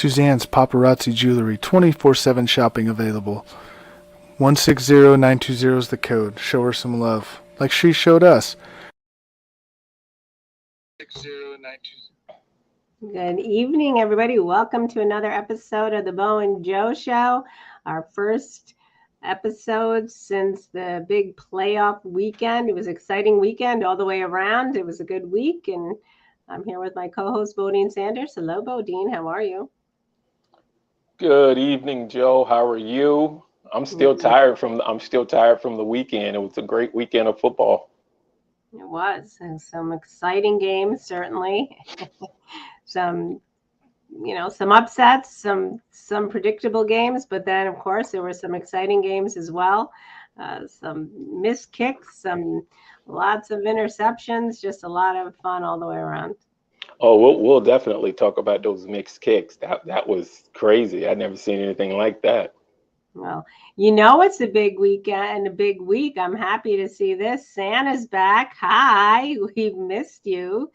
Suzanne's Paparazzi Jewelry, 24/7 shopping available. 160920 is the code. Show her some love, like she showed us. 60920. Good evening, everybody. Welcome to another episode of the Bo and Joe Show. Our first episode since the big playoff weekend. It was an exciting weekend all the way around. It was a good week, and I'm here with my co-host Bodine Sanders. Hello, Bodine. How are you? Good evening, Joe. How are you? I'm still tired from the weekend. It was a great weekend of football. It was. And some exciting games, certainly. some upsets, some predictable games, but then of course there were some exciting games as well. Some missed kicks, some lots of interceptions, just a lot of fun all the way around. Oh, we'll definitely talk about those mixed kicks. That was crazy. I'd never seen anything like that. Well, it's a big weekend, a big week. I'm happy to see this. Santa's back. Hi, we've missed you.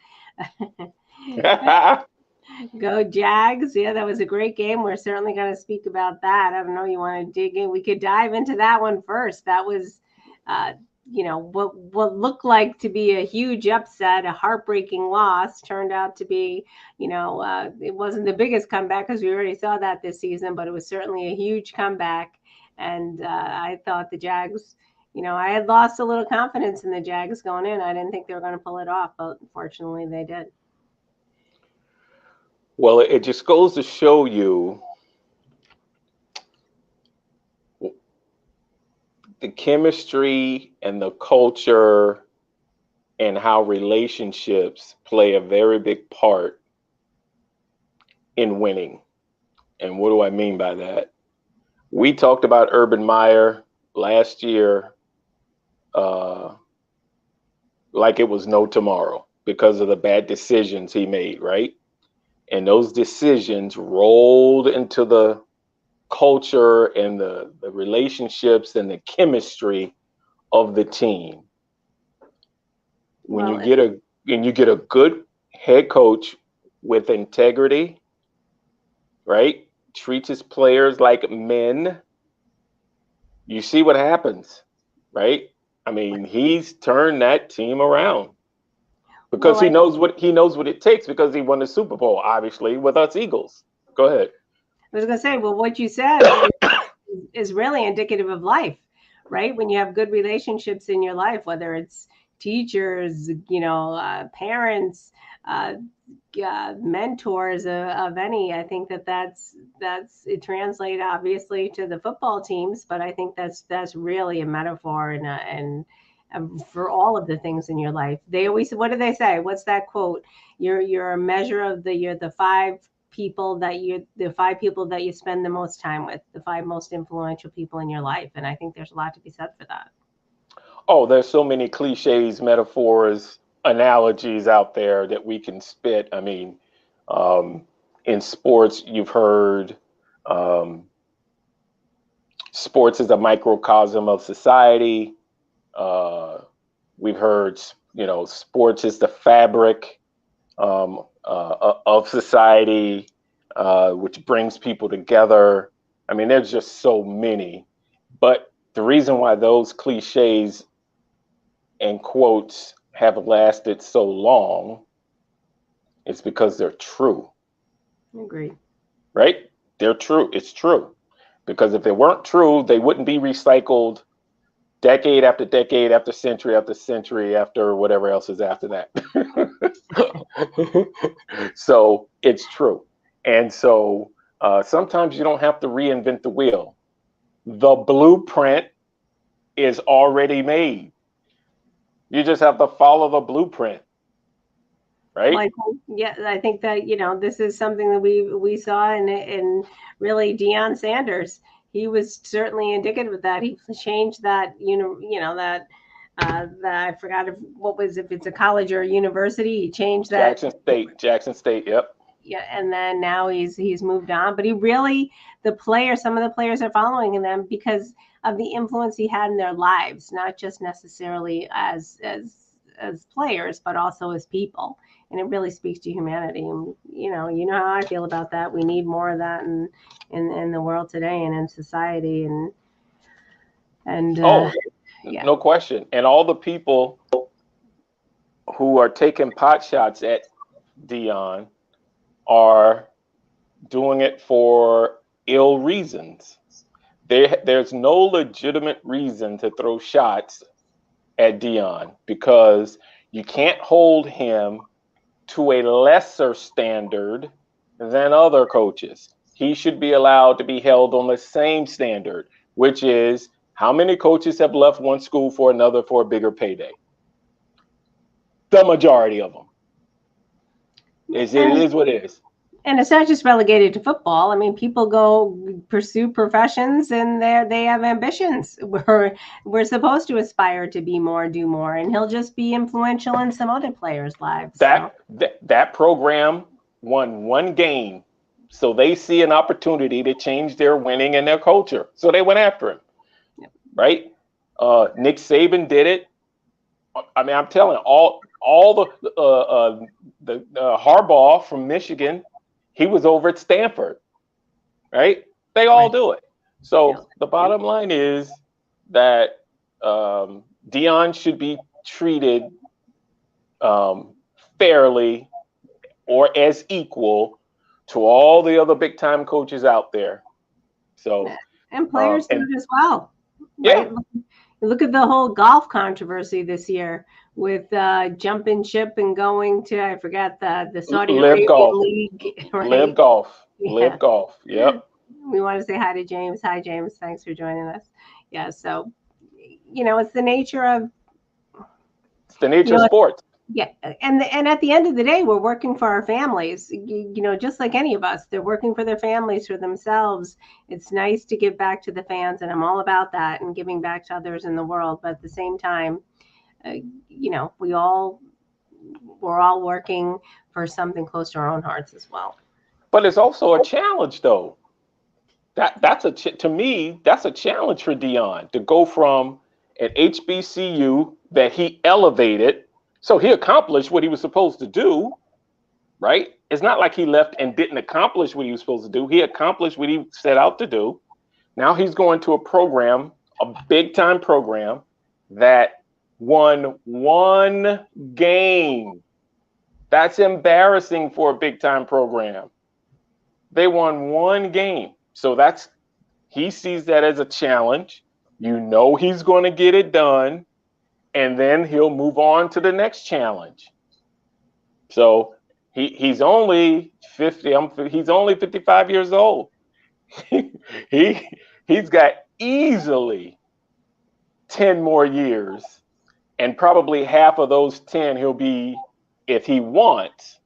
Go Jags. Yeah, that was a great game. We're certainly going to speak about that. I don't know, you want to dig in? We could dive into that one first. That was, what looked like to be a huge upset, a heartbreaking loss, turned out to be, it wasn't the biggest comeback because we already saw that this season, but it was certainly a huge comeback. And I thought the Jags, I had lost a little confidence in the Jags going in. I didn't think they were going to pull it off, but fortunately they did. Well, it just goes to show you the chemistry and the culture and how relationships play a very big part in winning. And what do I mean by that? We talked about Urban Meyer last year like it was no tomorrow because of the bad decisions he made, right? And those decisions rolled into the culture and the relationships and the chemistry of the team. When you get a good head coach with integrity, right? Treats his players like men, you see what happens, right? I mean, he's turned that team around because he knows what it takes because he won the Super Bowl, obviously, with us Eagles. Go ahead. I was going to say, well, what you said is really indicative of life, right? When you have good relationships in your life, whether it's teachers, parents, mentors of any, I think that's it translates obviously to the football teams, but I think that's really a metaphor and for all of the things in your life. They always, what do they say? What's that quote? You're a measure of the five people that you spend the most time with, the five most influential people in your life. And I think there's a lot to be said for that. Oh, there's so many cliches, metaphors, analogies out there that we can spit. I mean, in sports, you've heard sports is a microcosm of society. We've heard, sports is the fabric of society, which brings people together. I mean, there's just so many. But the reason why those cliches and quotes have lasted so long is because they're true. I agree. Right? They're true. It's true. Because if they weren't true, they wouldn't be recycled decade after decade after century after whatever else is after that. So it's true. And so sometimes you don't have to reinvent the wheel. The blueprint is already made. You just have to follow the blueprint. Right? Well, I think that, this is something that we saw in really Deion Sanders. He was certainly indicative of that. He changed that, that I forgot if it's a college or a university. He changed that. Jackson State. Yep. Yeah, and then now he's moved on. But some of the players are following them because of the influence he had in their lives, not just necessarily as as players, but also as people. And it really speaks to humanity. And you know how I feel about that. We need more of that in the world today and in society. And Oh, yeah, no question. And all the people who are taking pot shots at Dion are doing it for ill reasons. There's no legitimate reason to throw shots at Dion because you can't hold him to a lesser standard than other coaches. He should be allowed to be held on the same standard, which is how many coaches have left one school for another for a bigger payday? The majority of them. It is what it is. And it's not just relegated to football. I mean, people go pursue professions and they have ambitions. We're supposed to aspire to be more, do more, and he'll just be influential in some other players' lives. That program won one game, so they see an opportunity to change their winning and their culture. So they went after him, right? Nick Saban did it. I mean, I'm telling you, all the Harbaugh from Michigan. He was over at Stanford, right? They all do it. So the bottom line is that Dion should be treated fairly or as equal to all the other big time coaches out there. So and players do it as well. Yeah. Right? Look at the whole golf controversy this year with jumping ship and going to, I forgot the Saudi Arabian League. Right? Live golf. Live golf. Yep. We want to say hi to James. Hi, James. Thanks for joining us. Yeah. So, it's the nature of sports. Yeah. And at the end of the day, we're working for our families, just like any of us. They're working for their families, for themselves. It's nice to give back to the fans, and I'm all about that and giving back to others in the world. But at the same time, we're all working for something close to our own hearts as well. But it's also a challenge, though. To me, that's a challenge for Dion to go from an HBCU that he elevated. So he accomplished what he was supposed to do, right? It's not like he left and didn't accomplish what he was supposed to do. He accomplished what he set out to do. Now he's going to a program, a big time program that won one game. That's embarrassing for a big time program. They won one game. So he sees that as a challenge. He's going to get it done. And then he'll move on to the next challenge. So he's only 50. He's only 55 years old. He's got easily 10 more years, and probably half of those 10 he'll be, if he wants,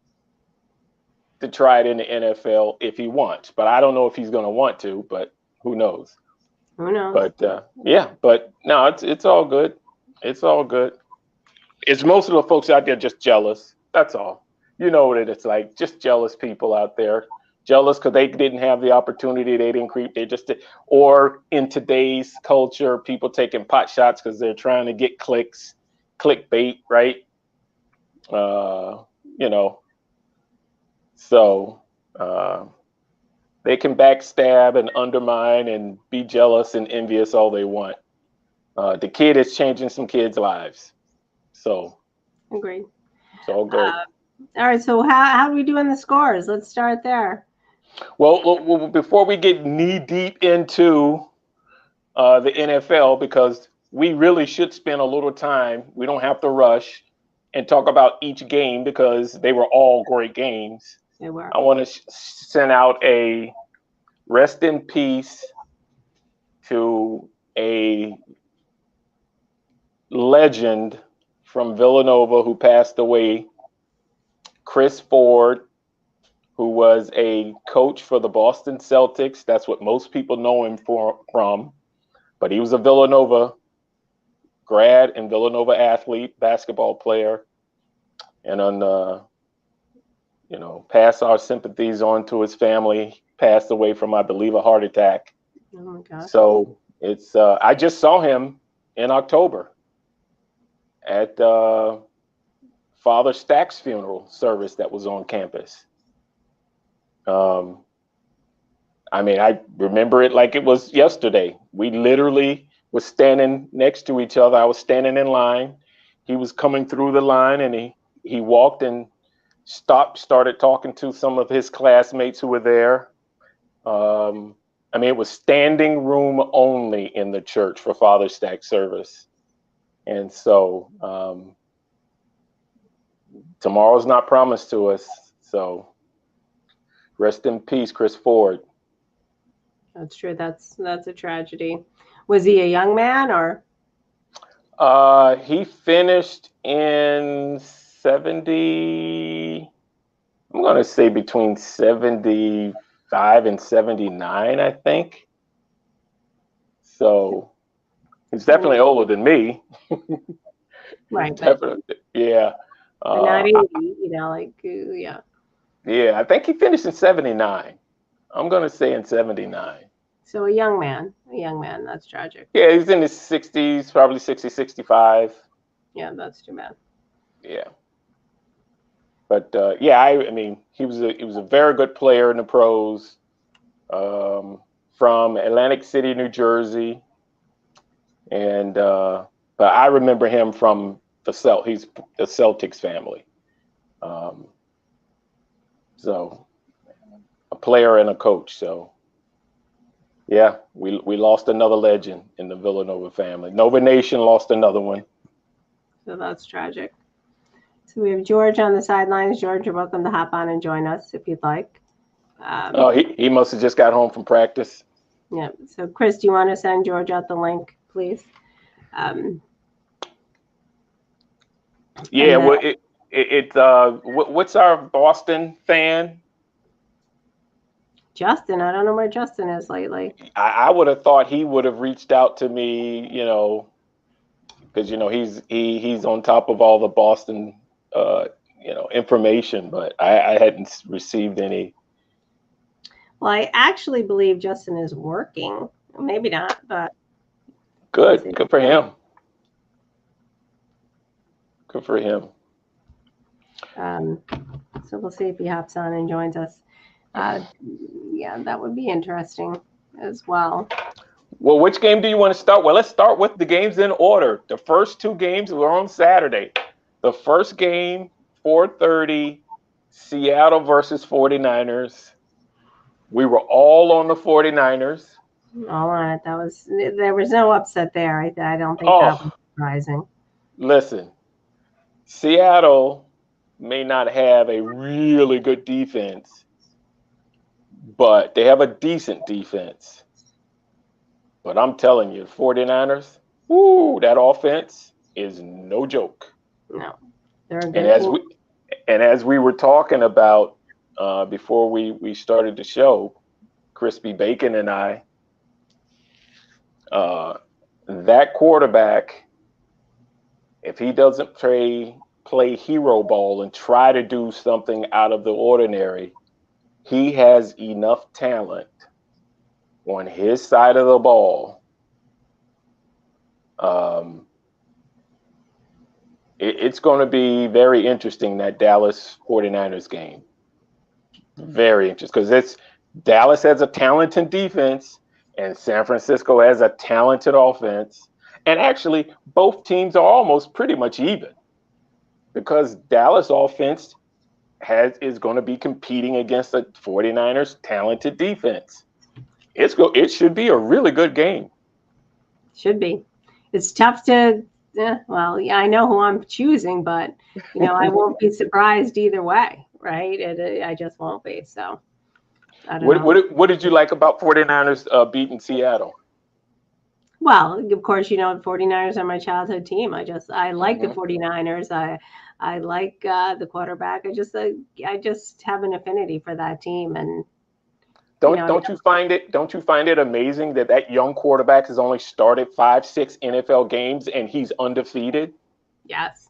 to try it in the NFL if he wants. But I don't know if he's going to want to. But who knows? Who knows? But But no, it's all good. It's all good. It's most of the folks out there just jealous. That's all. You know what it's like. Just jealous people out there. Jealous because they didn't have the opportunity. They didn't creep. They just did. Or in today's culture, people taking pot shots because they're trying to get clicks, clickbait, right? So they can backstab and undermine and be jealous and envious all they want. The kid is changing some kids' lives. So agreed. It's all good. All right. So how do we do in the scores? Let's start there. Well, before we get knee deep into the NFL, because we really should spend a little time. We don't have to rush and talk about each game because they were all great games. They were. I want to send out a rest in peace to a legend from Villanova who passed away, Chris Ford, who was a coach for the Boston Celtics. That's what most people know him from. But he was a Villanova grad and Villanova athlete, basketball player. And pass our sympathies on to his family. Passed away from, I believe, a heart attack. Oh my God. So it's I just saw him in October at Father Stack's funeral service that was on campus. I mean, I remember it like it was yesterday. We literally was standing next to each other. I was standing in line. He was coming through the line, and he walked and stopped, started talking to some of his classmates who were there. I mean, it was standing room only in the church for Father Stack service. And so tomorrow's not promised to us. So rest in peace, Chris Ford. That's true. That's a tragedy. Was he a young man or? He finished in 70, I'm going to say between 75 and 79, I think. So he's definitely older than me. Right. Definitely, yeah. But not 80, yeah. Yeah, I think he finished in 79. I'm going to say in 79. So a young man, that's tragic. Yeah, he's in his 60s, probably 60, 65. Yeah, that's too bad. Yeah. But yeah, I mean, he was a very good player in the pros, from Atlantic City, New Jersey. And but I remember him from he's the Celtics family. So a player and a coach. So yeah, we lost another legend in the Villanova family. Nova Nation lost another one. So that's tragic. So we have George on the sidelines. George, you're welcome to hop on and join us if you'd like. Oh, he must have just got home from practice. Yeah. So Chris, do you want to send George out the link, please? Yeah. Well, what's our Boston fan? Justin, I don't know where Justin is lately. I would have thought he would have reached out to me, because he's on top of all the Boston information, but I hadn't received any. Well, I actually believe Justin is working. Maybe not, but good for him. Good for him. So we'll see if he hops on and joins us. Yeah, that would be interesting as well. Well, which game do you want to start? Well, let's start with the games in order. The first two games were on Saturday. The first game, 4:30, Seattle versus 49ers. We were all on the 49ers. All on it. There was no upset there. I don't think that was surprising. Listen, Seattle may not have a really good defense, but they have a decent defense. But I'm telling you, 49ers, that offense is no joke. No, they're a good team. As we were talking about before we started the show, Crispy Bacon and I, that quarterback, if he doesn't play hero ball and try to do something out of the ordinary, he has enough talent on his side of the ball. It's going to be very interesting, that Dallas 49ers game. Very interesting, because Dallas has a talented defense and San Francisco has a talented offense. And actually, both teams are almost pretty much even, because Dallas offense is going to be competing against the 49ers talented defense. It should be a really good game. Should be. It's tough to, well, yeah, I know who I'm choosing, but, I won't be surprised either way, right? I just won't be. So I don't know. What did you like about 49ers beating Seattle? Well, of course, 49ers are my childhood team. I like the 49ers. I like the quarterback. I just have an affinity for that team. And don't you find it amazing that young quarterback has only started 5-6 NFL games and he's undefeated? Yes,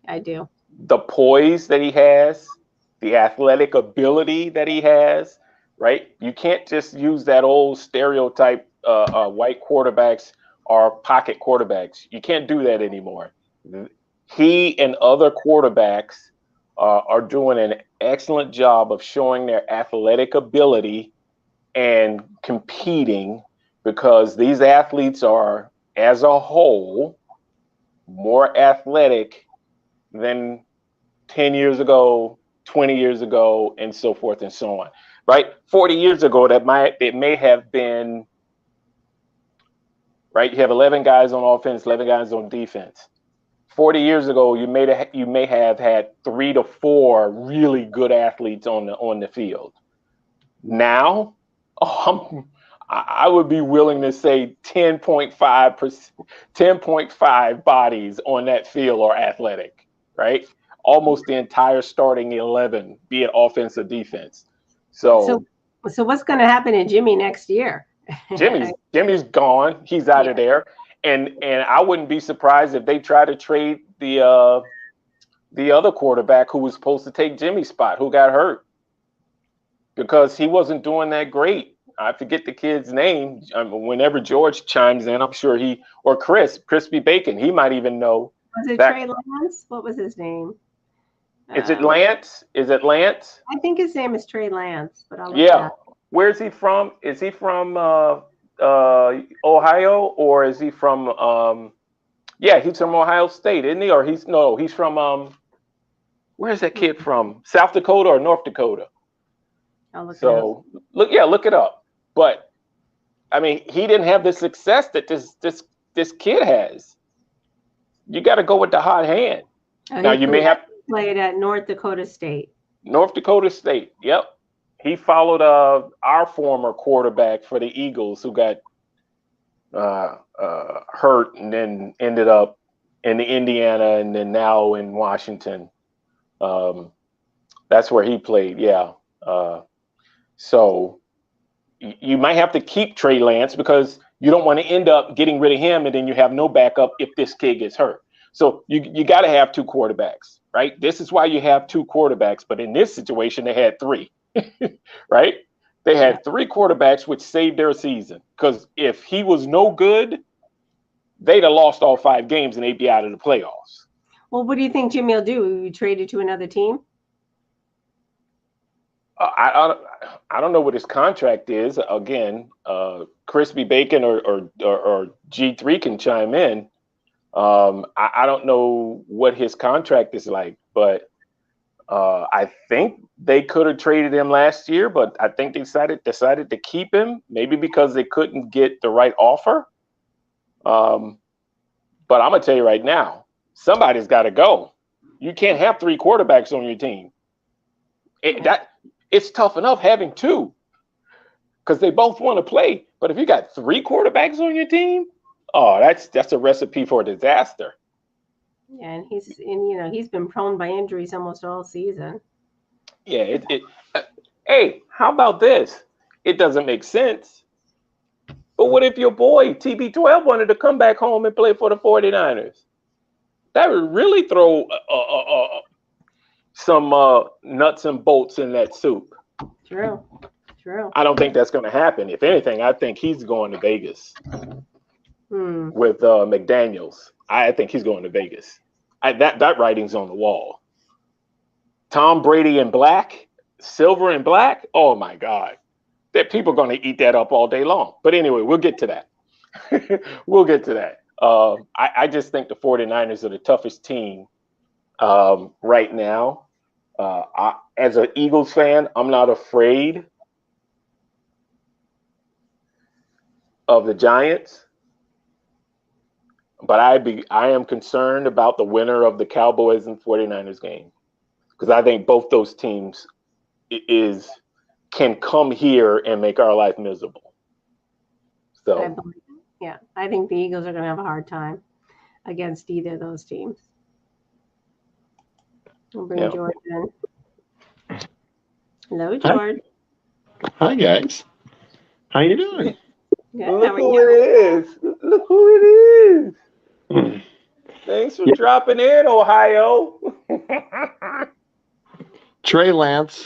I do. The poise that he has, the athletic ability that he has, right? You can't just use that old stereotype white quarterbacks are pocket quarterbacks. You can't do that anymore. he and other quarterbacks are doing an excellent job of showing their athletic ability and competing, because these athletes are, as a whole, more athletic than 10 years ago, 20 years ago, and so forth and so on. Right? 40 years ago, it may have been, right? You have 11 guys on offense, 11 guys on defense. 40 years ago, you may have had 3 to 4 really good athletes on the field. Now, I would be willing to say 10.5 bodies on that field are athletic, right? Almost the entire starting 11, be it offense or defense. So what's going to happen to Jimmy next year? Jimmy's gone. He's out of there. And I wouldn't be surprised if they try to trade the other quarterback who was supposed to take Jimmy's spot, who got hurt, because he wasn't doing that great. I forget the kid's name. Whenever George chimes in, I'm sure or Crispy Bacon, he might even know. Was it Trey Lance? What was his name? Is it Lance? Is it Lance? I think his name is Trey Lance, but I'll Where is he from? Is he from Ohio, or is he from he's from Ohio State, isn't he? Or he's from where's that kid from? South Dakota or North Dakota? Look it up. But I mean, he didn't have the success that this kid has. You got to go with the hot hand. Now you may have played at North Dakota State. North Dakota State. Yep. He followed our former quarterback for the Eagles, who got hurt and then ended up in Indiana and then now in Washington. That's where he played. Yeah. So you might have to keep Trey Lance, because you don't want to end up getting rid of him and then you have no backup if this kid gets hurt. So you got to have 2 quarterbacks, right? This is why you have 2 quarterbacks. But in this situation, they had 3, right? They had 3 quarterbacks, which saved their season. Because if he was no good, they'd have lost all 5 games and they'd be out of the playoffs. Well, what do you think Jimmy will do? Will you trade it to another team? I don't know what his contract is. Again, Crispy Bacon or G3 can chime in. I don't know what his contract is like, but I think they could have traded him last year, but I think they decided to keep him, maybe because they couldn't get the right offer. But I'm gonna tell you right now, somebody's got to go. You can't have 3 quarterbacks on your team. It's tough enough having 2, because they both want to play. But if you got 3 quarterbacks on your team, that's a recipe for disaster. Yeah, and he's been prone by injuries almost all season. Yeah. Hey, how about this? It doesn't make sense. But what if your boy TB12 wanted to come back home and play for the 49ers? That would really throw some nuts and bolts in that soup. True. I don't think that's going to happen. If anything, I think he's going to Vegas with McDaniels. I think he's going to Vegas. That writing's on the wall. Tom Brady in black, silver and black. Oh my God, that people are going to eat that up all day long. But anyway, we'll get to that. I just think the 49ers are the toughest team right now. As an Eagles fan, I'm not afraid of the Giants, but I am concerned about the winner of the Cowboys and 49ers game, because I think both those teams can come here and make our life miserable. So I think the Eagles are going to have a hard time against either of those teams. We'll bring George in. Hello, George. Hi, guys. How you doing? Good. Look who it is. Thanks for dropping in, Ohio. Trey Lance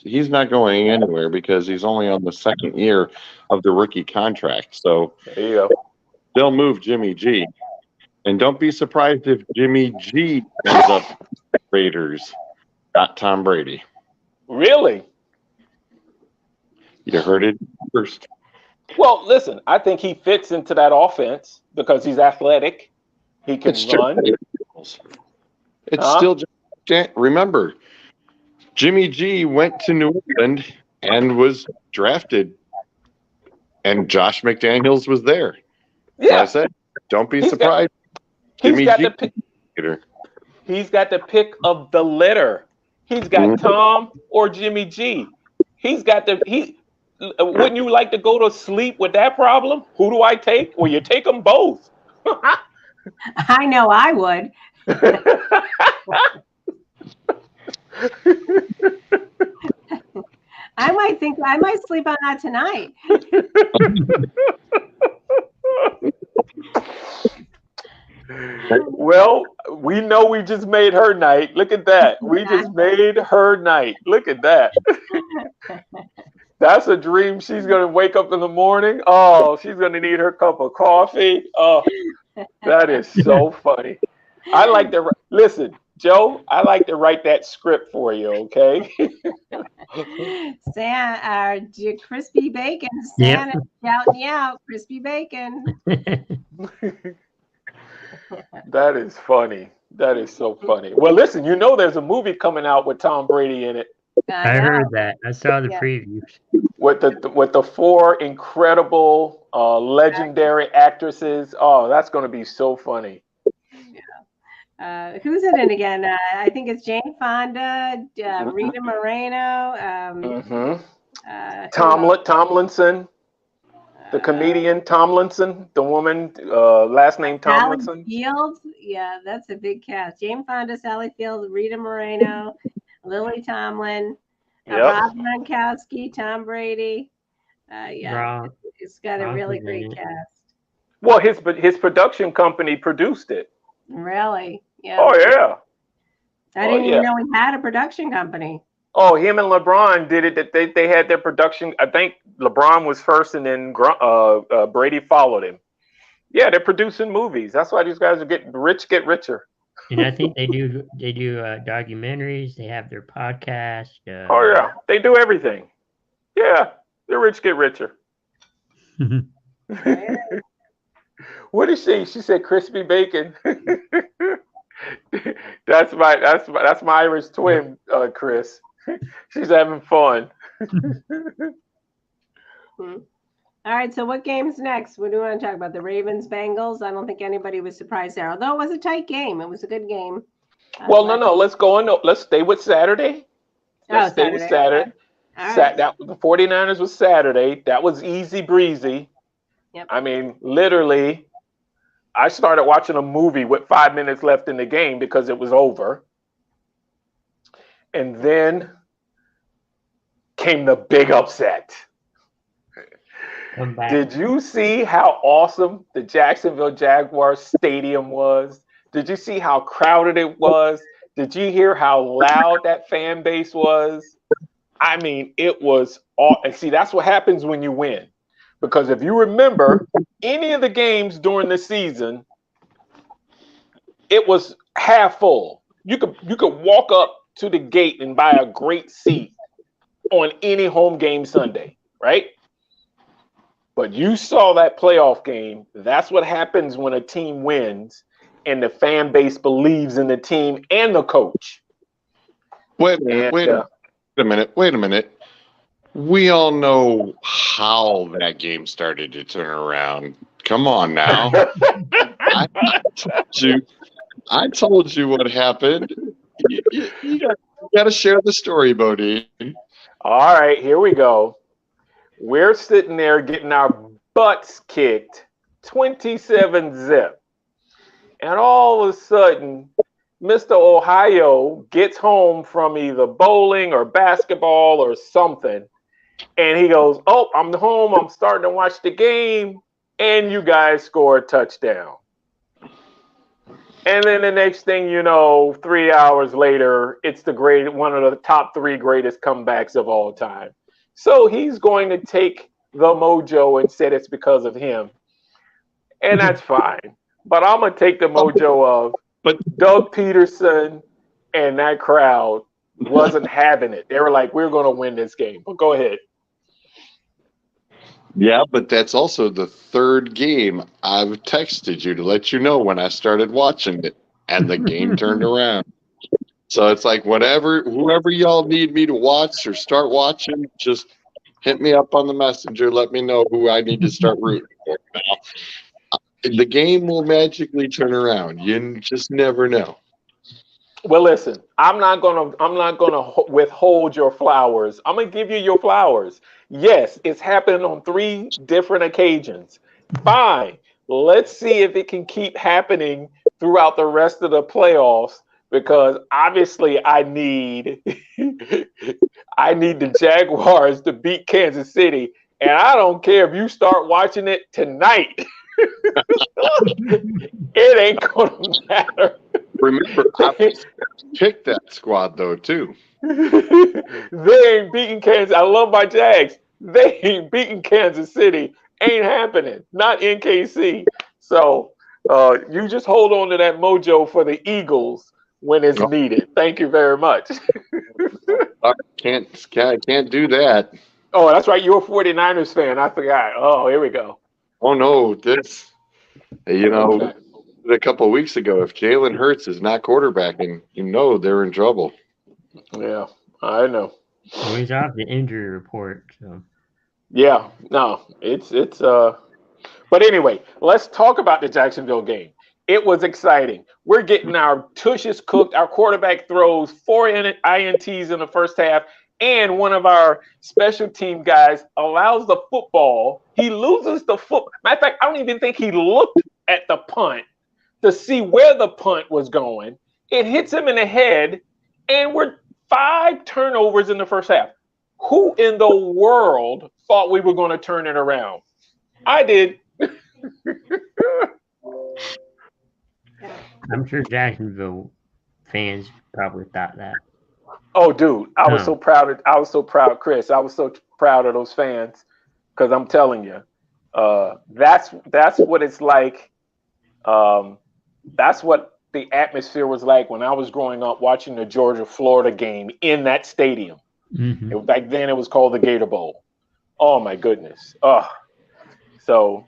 he's not going anywhere because he's only on the 2nd year of the rookie contract. So there you go. They'll move Jimmy G. And don't be surprised if Jimmy G ends up Raiders, not Tom Brady. Really? You heard it first. Well, listen, I think he fits into that offense because he's athletic. He can It's run. It's Huh? still. Remember, Jimmy G went to New England and was drafted, and Josh McDaniels was there. So I Yeah, said, don't be He's surprised. he's Jimmy got G. the pick. He's got the pick of the litter. He's got Tom or Jimmy G. He's got the he. Wouldn't you like to go to sleep with that problem? Who do I take? Well, you take them both. I know I would. I might sleep on that tonight. Well, we know we just made her night. Look at that. We just made her night. Look at that. That's a dream. She's going to wake up in the morning. Oh, she's going to need her cup of coffee. Oh, that is so funny. I like to listen, Joe. I like to write that script for you. Okay. Crispy Bacon. Santa shouting you out. Crispy Bacon. That is funny. That is so funny. Well, listen, you know there's a movie coming out with Tom Brady in it. I heard that. I saw the previews. With the four incredible legendary actresses. Oh, that's going to be so funny. Who's in it again? I think it's Jane Fonda, Rita Moreno. Tomlinson, the comedian Tomlinson, the woman, last name Tomlinson. Sally Fields. Yeah, that's a big cast. Jane Fonda, Sally Fields, Rita Moreno, Lily Tomlin, Rob Gronkowski, Tom Brady. It's got a really great cast. Well, his production company produced it. Really? Yeah. Oh yeah. I didn't even know he had a production company. Oh, him and LeBron did it. That they had their production. I think LeBron was first, and then Brady followed him. Yeah, they're producing movies. That's why these guys are getting rich, get richer. And I think they do documentaries. They have their podcast. Oh yeah, they do everything. Yeah, they're rich, get richer. What did she? She said crispy bacon. That's my Irish twin, Chris. She's having fun. All right, so what game's next? What do you want to talk about? The Ravens Bengals? I don't think anybody was surprised there, although it was a tight game. It was a good game. Well, no. Let's go on. Let's stay with Saturday. Let's stay with Saturday. Right. That the 49ers was Saturday. That was easy breezy. Yep. I mean, literally, I started watching a movie with 5 minutes left in the game because it was over. And then came the big upset. Did you see how awesome the Jacksonville Jaguars stadium was? Did you see how crowded it was? Did you hear how loud that fan base was? I mean, it was all. And see, that's what happens when you win. Because if you remember any of the games during the season, it was half full. You could walk up to the gate and buy a great seat on any home game Sunday, right? But you saw that playoff game. That's what happens when a team wins and the fan base believes in the team and the coach. Wait a minute. We all know how that game started to turn around. Come on now. I told you what happened. You got to share the story, Bodine. All right, here we go. We're sitting there getting our butts kicked 27-0. And all of a sudden, Mr. Ohio gets home from either bowling or basketball or something. And he goes, "Oh, I'm home. I'm starting to watch the game." And you guys score a touchdown. And then the next thing you know, 3 hours later, it's one of the top 3 greatest comebacks of all time. So he's going to take the mojo and said it's because of him. And that's fine. But I'm gonna take the mojo of But Doug Peterson and that crowd wasn't having it. They were like, "We're gonna win this game." But go ahead. yeah, but that's also the third game I've texted you to let you know when I started watching it, and the game turned around. So it's like whoever y'all need me to watch or start watching, just hit me up on the messenger. Let me know who I need to start rooting for. Now, the game will magically turn around. You just never know. Well, listen, I'm not gonna withhold your flowers. I'm gonna give you your flowers. Yes, it's happened on 3 different occasions. Fine. Let's see if it can keep happening throughout the rest of the playoffs because obviously I need I need the Jaguars to beat Kansas City, and I don't care if you start watching it tonight. It ain't gonna matter. Remember, I picked that squad though too. They ain't beating Kansas. I love my Jags. They ain't beating Kansas City. Ain't happening. Not in KC. So you just hold on to that mojo for the Eagles when it's needed. Thank you very much. I can't do that. Oh, that's right. You're a 49ers fan. I forgot. Oh, here we go. Oh no, this a couple of weeks ago, if Jalen Hurts is not quarterbacking, they're in trouble. Yeah, I know. Well, he's off the injury report, so. Yeah, no, it's but anyway, let's talk about the Jacksonville game. It was exciting. We're getting our tushes cooked. Our quarterback throws 4 INTs in the first half, and one of our special team guys allows the football. He loses the foot. Matter of fact, I don't even think he looked at the punt to see where the punt was going. It hits him in the head, and we're 5 turnovers in the first half. Who in the world thought we were going to turn it around? I did. I'm sure Jacksonville fans probably thought that. Oh, dude, I was so proud, Chris. I was so proud of those fans because I'm telling you, that's what it's like. That's what the atmosphere was like when I was growing up watching the Georgia-Florida game in that stadium. Mm-hmm. Back then, it was called the Gator Bowl. Oh my goodness. So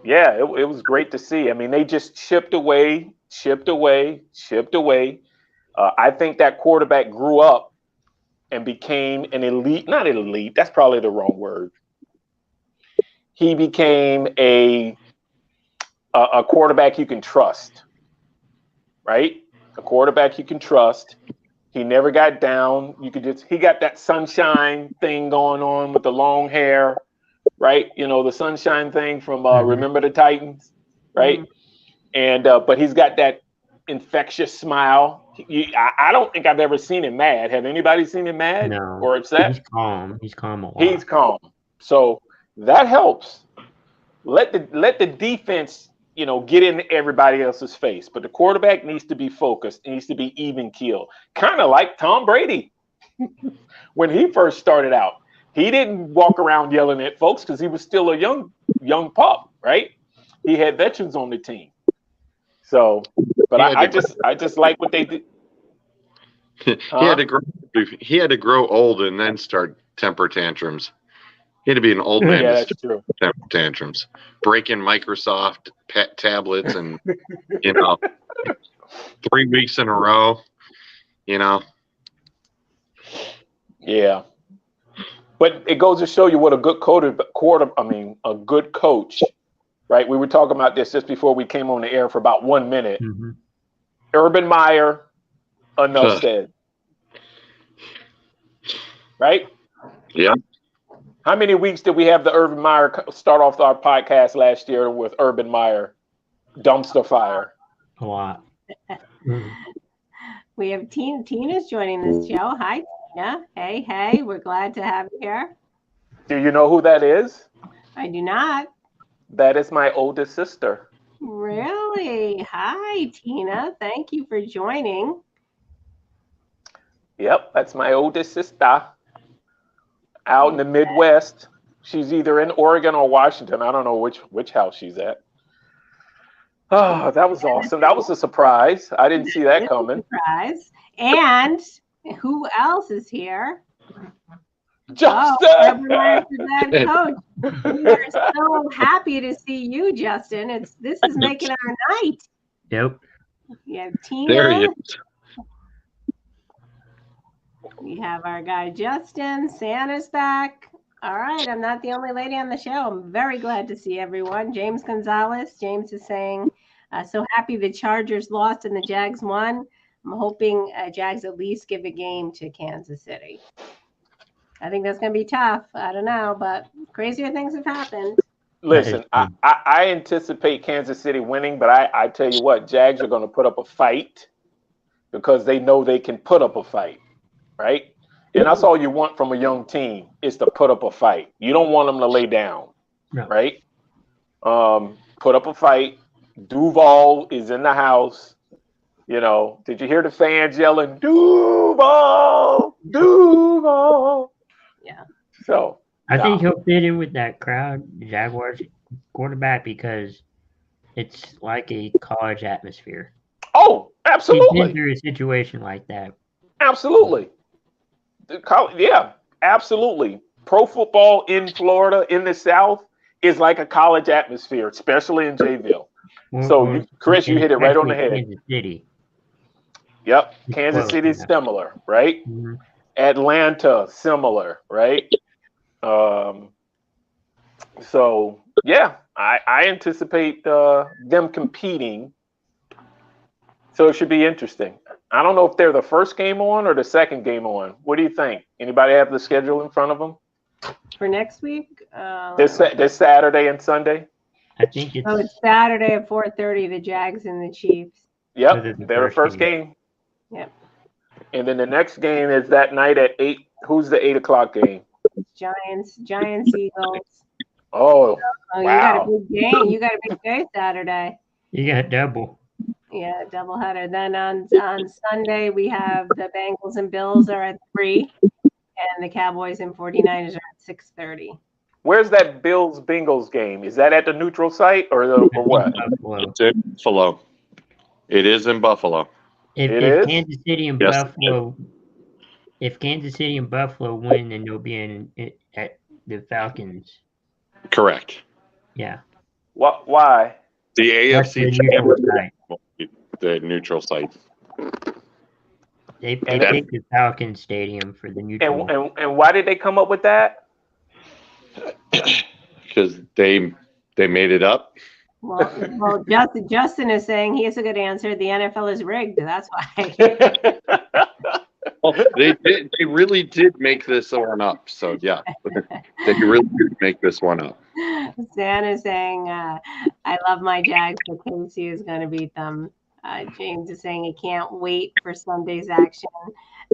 yeah, it was great to see. I mean, they just chipped away. I think that quarterback grew up and became an elite, not an elite, that's probably the wrong word. He became a quarterback you can trust, right? A quarterback you can trust. He never got down. He got that sunshine thing going on with the long hair, right? The sunshine thing from Remember the Titans, right? And but he's got that infectious smile. I don't think I've ever seen him mad. Have anybody seen him mad or upset? He's calm. He's calm a lot. He's calm. So that helps. Let the defense, get in everybody else's face. But the quarterback needs to be focused. It needs to be even keel. Kind of like Tom Brady when he first started out. He didn't walk around yelling at folks because he was still a young pup, right? He had veterans on the team. So, but I just like what they did. He had to grow old and then start temper tantrums. He had to be an old man to start temper tantrums, breaking Microsoft tablets, and 3 weeks in a row. Yeah, but it goes to show you what a good a good coach. Right, we were talking about this just before we came on the air for about 1 minute. Mm-hmm. Urban Meyer, enough said. Right? Yeah. How many weeks did we have the Urban Meyer start off our podcast last year with Urban Meyer? Dumpster fire. A lot. We have Tina. Tina's joining this show. Hi, Tina. Hey. We're glad to have you here. Do you know who that is? I do not. That is my oldest sister. Really? Hi, Tina. Thank you for joining. Yep, that's my oldest sister. Out in the Midwest. She's either in Oregon or Washington. I don't know which house she's at. Oh, that was awesome. That was a surprise. I didn't see that coming. Surprise. And who else is here? Justin! Urban Meyer head coach. We are so happy to see you, Justin. This is making our night. Yep. You have Tina. There he is. We have our guy Justin. Santa's back. All right, I'm not the only lady on the show. I'm very glad to see everyone. James Gonzalez. James is saying, so happy the Chargers lost and the Jags won. I'm hoping Jags at least give a game to Kansas City. I think that's going to be tough. I don't know, but crazier things have happened. Listen, I anticipate Kansas City winning, but I tell you what, Jags are going to put up a fight because they know they can put up a fight, right? And that's all you want from a young team is to put up a fight. You don't want them to lay down, right? Put up a fight. Duval is in the house. You know, did you hear the fans yelling, Duval, Duval? Yeah. So I think he'll fit in with that crowd, the Jaguars quarterback, because it's like a college atmosphere. Oh, He's absolutely. been through a situation like that. Absolutely. Yeah, absolutely. Pro football in Florida, in the South, is like a college atmosphere, especially in Jayville. So, Chris, you hit it right on the head. Kansas City. Yep. It's Kansas close, City's yeah. similar, right? Mm-hmm. Atlanta, similar, right? So, yeah, I anticipate them competing. So it should be interesting. I don't know if they're the first game on or the second game on. What do you think? Anybody have the schedule in front of them? For next week? This Saturday and Sunday? I think it's Saturday at 4:30, the Jags and the Chiefs. Yep, Those are the they're the first first game. Yep. And then the next game is that night at 8. Who's the 8 o'clock game? Giants, Eagles. Oh, Oh, wow. You got a big game. You got a big day Saturday. you got double. Yeah, doubleheader. Then on Sunday, we have the Bengals and Bills are at 3, and the Cowboys and 49ers are at 6:30. Where's that Bills-Bengals game? Is that at the neutral site or what? Buffalo. It's in Buffalo. It is in Buffalo. If is? Kansas City and Yes. Buffalo, if Kansas City and Buffalo win, then they'll be at the Falcons. Correct. Yeah. Why? The That's the AFC neutral Championship site. will be the neutral site. They And picked the Falcons Stadium for the neutral. And why did they come up with that? Because they made it up. Well, Justin is saying he has a good answer. The NFL is rigged. That's why. They really did make this one up. So yeah, they really did make this one up. Stan is saying, I love my Jags, but Casey is going to beat them. James is saying he can't wait for Sunday's action.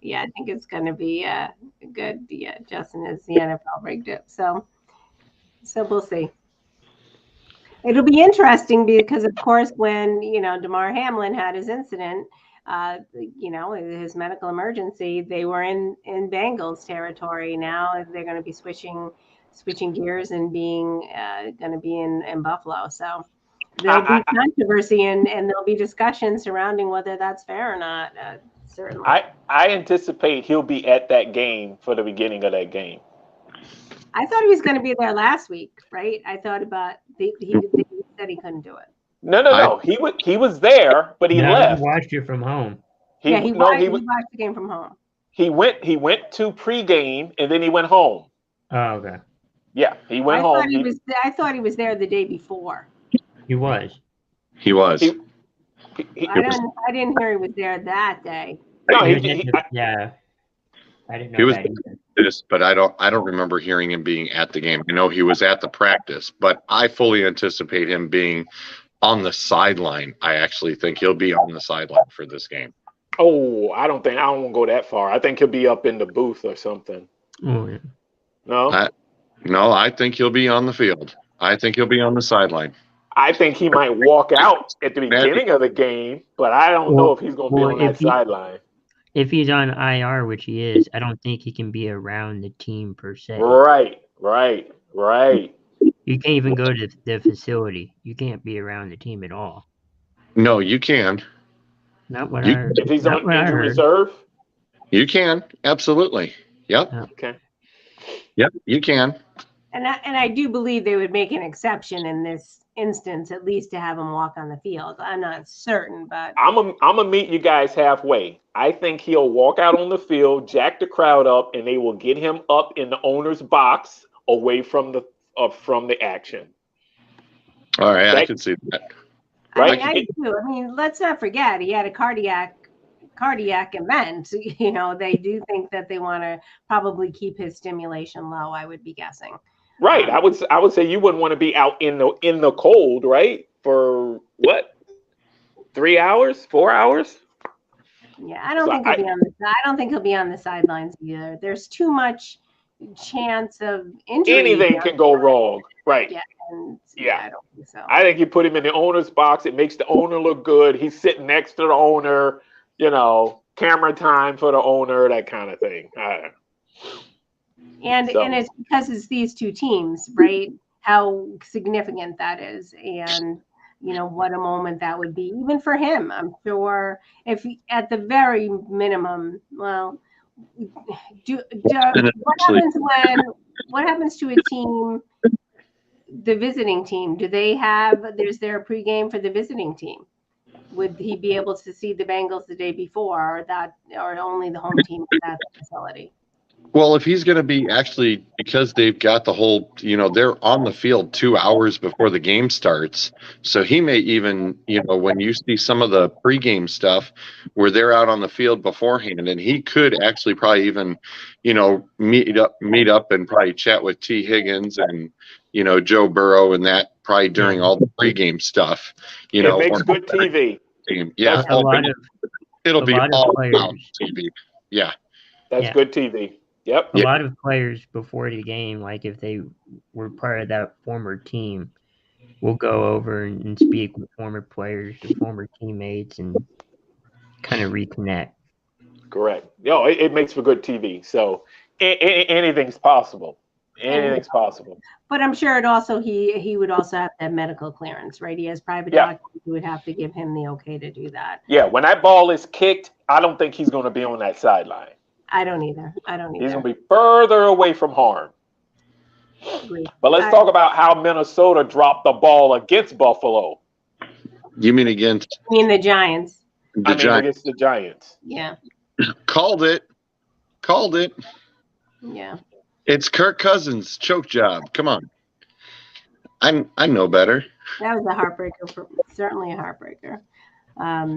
Yeah, I think it's going to be good. Yeah, Justin is the NFL rigged it. So we'll see. It'll be interesting because, of course, when, Damar Hamlin had his incident, his medical emergency, they were in Bengals territory. Now they're going to be switching gears and being going to be in Buffalo. So there'll be controversy and there'll be discussion surrounding whether that's fair or not. Certainly. I anticipate he'll be at that game for the beginning of that game. I thought he was going to be there last week, right? I thought about he said he couldn't do it. No. He was there, but he left. He watched it from home. He watched the game from home. He went to pregame and then he went home. Oh, okay. Yeah, he went home. I thought he was there the day before. He was. He was. He I didn't hear he was there that day. No, yeah. I didn't know He was that either. this, but I don't remember hearing him being at the game. I know he was at the practice, but I fully anticipate him being on the sideline. I actually think he'll be on the sideline for this game. Oh, I don't want to go that far. I think he'll be up in the booth or something. Oh, yeah. No? No, I think he'll be on the field. I think he'll be on the sideline. I think he might walk out at the beginning of the game, but I don't know if he's going to be on that sideline. If he's on IR, which he is, I don't think he can be around the team per se. Right. You can't even go to the facility. You can't be around the team at all. No, you can. Not what You- I heard. If he's Not on what I injured heard. reserve? You can. Absolutely. Yep. Okay. Yep. You can. And I do believe they would make an exception in this instance, at least to have him walk on the field. I'm not certain, but I'm gonna meet you guys halfway. I think he'll walk out on the field, jack the crowd up, and they will get him up in the owner's box away from the action. All right. I That- can see that. Right? I do. I mean, let's not forget he had a cardiac event. You know, they do think that they want to probably keep his stimulation low, I would be guessing. Right. I would say you wouldn't want to be out in the cold, right? For what? 3 hours? 4 hours? Yeah, I don't So think he'll be on the I don't think he'll be on the sidelines either. There's too much chance of injury. Anything can go wrong. Right. Yeah. And Yeah. I don't think so. I think you put him in the owner's box. It makes the owner look good. He's sitting next to the owner, camera time for the owner, that kind of thing. And So- it's because it's these two teams, right? How significant that is, and what a moment that would be, even for him. I'm sure if he, at the very minimum, well, what happens to a team, the visiting team? Is there a pregame for the visiting team? Would he be able to see the Bengals the day before, or only the home team at that facility? Well, if he's going to be actually, because they've got the whole, they're on the field 2 hours before the game starts. So he may even, when you see some of the pregame stuff where they're out on the field beforehand, and he could actually probably even, meet up and probably chat with T. Higgins and, Joe Burrow and that probably during all the pregame stuff, It makes good TV. Yeah. That's A lot of It'll a be lot of all players. about TV. Yeah. That's Yeah. good TV. Yep. A lot of players before the game, like if they were part of that former team, will go over and speak with former players, the former teammates, and kind of reconnect. Correct. It makes for good TV. So anything's possible. Anything's possible. But I'm sure he would also have to have medical clearance, right? He has private Yeah. doctors who would have to give him the okay to do that. Yeah, when that ball is kicked, I don't think he's going to be on that sideline. I don't either. He's going to be further away from harm. Agree. But let's talk about how Minnesota dropped the ball against Buffalo. You mean against I mean the Giants. the Giants? Against the Giants. Yeah. Called it. Yeah. It's Kirk Cousins' choke job. Come on. I know better. That was a heartbreaker. Certainly a heartbreaker. Yeah.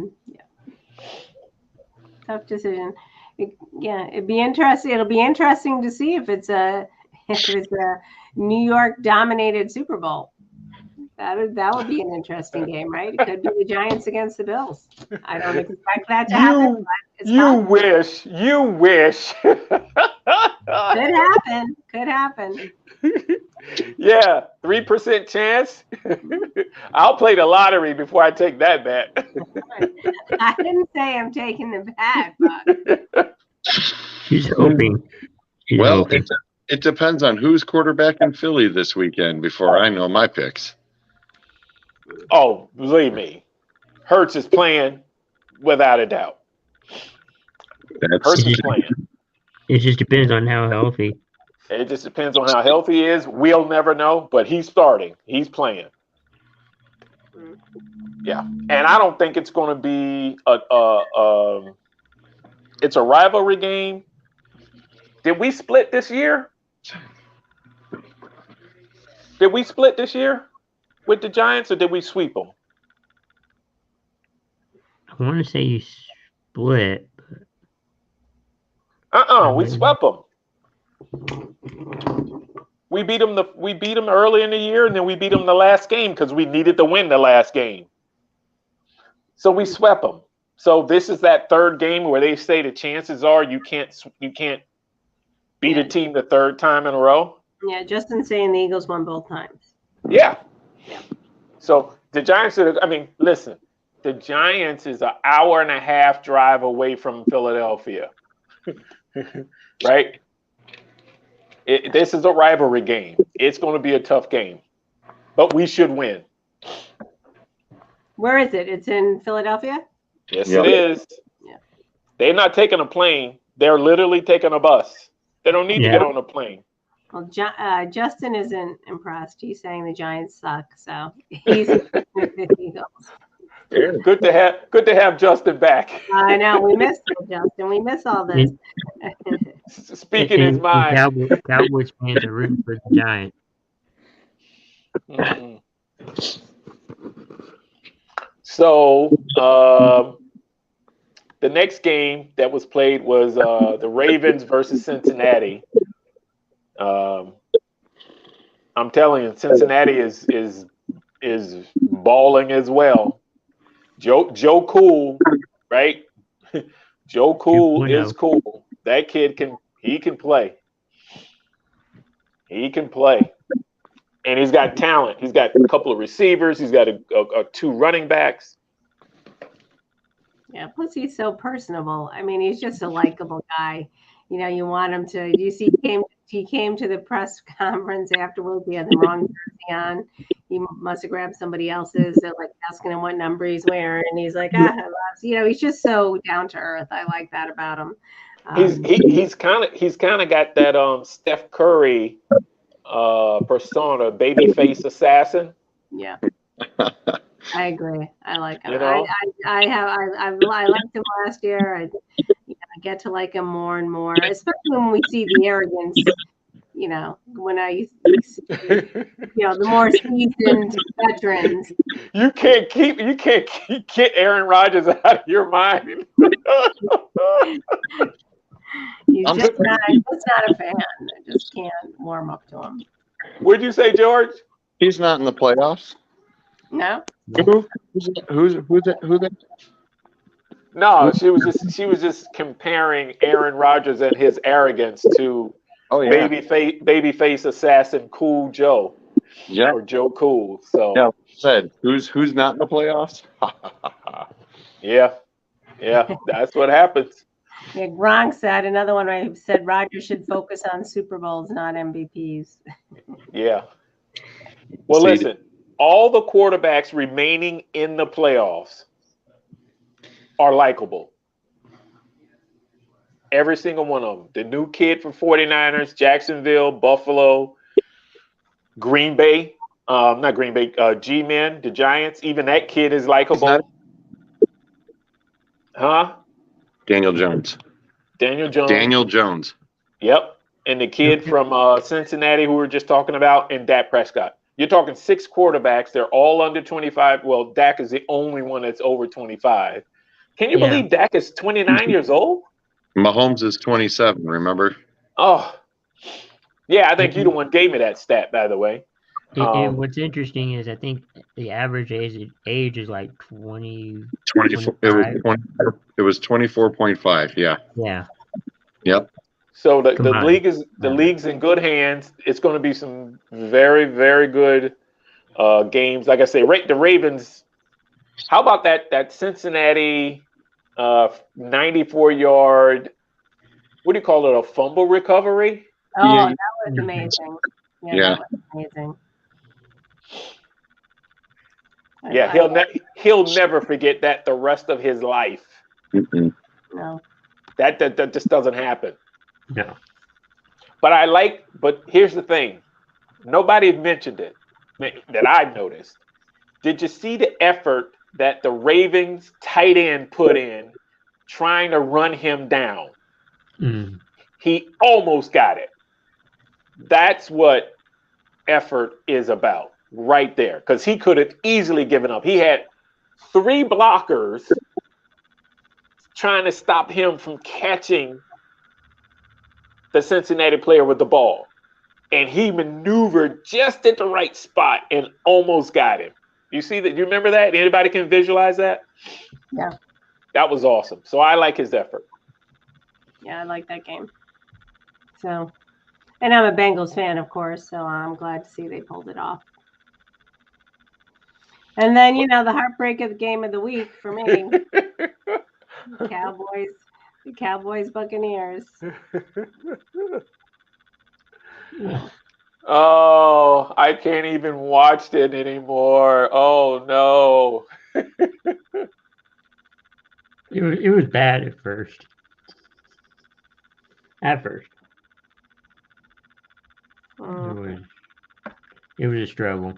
Tough decision. It'd be interesting. It'll be interesting to see if it's a New York dominated Super Bowl. That would be an interesting game, right? It could be the Giants against the Bills. I don't expect that to happen. But it's possible. You wish. Could happen. Could happen. Yeah, 3% chance. I'll play the lottery before I take that bet. I didn't say I'm taking the bet, but He's hoping. He's Well, hoping. it depends on who's quarterback in Philly this weekend before I know my picks. Oh, believe me, Hurts is playing without a doubt. Hurts is playing. It just depends on how healthy. It just depends on how healthy he is. We'll never know, but he's starting. He's playing. Yeah, and I don't think it's going to be it's a rivalry game. Did we split this year? Did we split this year with the Giants, or did we sweep them? I want to say you split. We swept them. We beat them early in the year, and then we beat them the last game because we needed to win the last game. So we swept them. So this is that third game where they say the chances are you can't beat a team the third time in a row. yeah, Justin's saying the Eagles won both times. Yeah. So the Giants listen, the Giants is an hour and a half drive away from Philadelphia. Right? This is a rivalry game. It's going to be a tough game, but we should win. Where is it? It's in Philadelphia? Yes, Yep. it is. Yeah. They're not taking a plane. They're literally taking a bus. They don't need to Yeah. get on a plane. Well, Justin isn't impressed. He's saying the Giants suck, so he's with the Eagles. Good to have Justin back. I know we missed it, Justin. We miss all this. Speaking his And mind. Cowboys fans are rooting for the Giants. Mm. So the next game that was played was the Ravens versus Cincinnati. I'm telling you, Cincinnati is balling as well. Joe Cool, right? Joe Cool 2.0. is cool. That kid can play. He can play. And he's got talent. He's got a couple of receivers. He's got a 2 running backs. Yeah, plus he's so personable. I mean, he's just a likable guy. You know, you want him to. You see, he came to the press conference afterwards. He had the wrong jersey on. He must have grabbed somebody else's. They're like asking him what number he's wearing, and he's like, you know, he's just so down to earth. I like that about him. He's kind of got that Steph Curry persona, babyface assassin. Yeah. I agree. I like him. You know? I liked him last year. I get to like him more and more, especially when we see the arrogance. You know, when I see, the more seasoned veterans. You can't get Aaron Rodgers out of your mind. He's just not a fan. I just can't warm up to him. What'd you say, George? He's not in the playoffs. No? Who's that? No, she was just comparing Aaron Rodgers and his arrogance to Oh yeah. babyface assassin Cool Joe. Yeah. Or Joe Cool. So Yeah. Said who's not in the playoffs? yeah, that's what happens. Yeah, Gronk said, another one I said Rodgers should focus on Super Bowls, not MVPs. Yeah. Well, See, listen, all the quarterbacks remaining in the playoffs are likable. Every single one of them. The new kid for 49ers, Jacksonville, Buffalo, Green Bay, not Green Bay, G-Men, the Giants. Even that kid is likable. Huh? Daniel Jones. Daniel Jones. Daniel Jones. Yep. And the kid from Cincinnati who we were just talking about, and Dak Prescott. You're talking 6 quarterbacks. They're all under 25. Well, Dak is the only one that's over 25. Can you believe Dak is 29 years old? Mahomes is 27, remember? Oh, yeah. I think you the one gave me that stat, by the way. What's interesting is I think the average age is like 20. 24. It was 24.5. Yeah. Yeah. Yep. So the Come on. league's in good hands. It's going to be some very, very good games. Like I say, the Ravens. How about that Cincinnati 94-yard? What do you call it? A fumble recovery? Oh, Yeah. that was amazing. Yeah. That was amazing. Yeah, he'll never forget that the rest of his life. Mm-mm. No. That just doesn't happen. No. But here's the thing. Nobody mentioned it that I've noticed. Did you see the effort that the Ravens tight end put in trying to run him down? Mm. He almost got it. That's what effort is about right there, because he could have easily given up. He had 3 blockers trying to stop him from catching the Cincinnati player with the ball. And he maneuvered just at the right spot and almost got him. You see that? You remember that? Anybody can visualize that? Yeah. That was awesome. So I like his effort. Yeah, I like that game. So, and I'm a Bengals fan, of course, so I'm glad to see they pulled it off. And then, the heartbreak of the game of the week for me, the Cowboys Buccaneers. Oh, I can't even watch it anymore. Oh no. It was bad at first. At first, Mm. it was a struggle.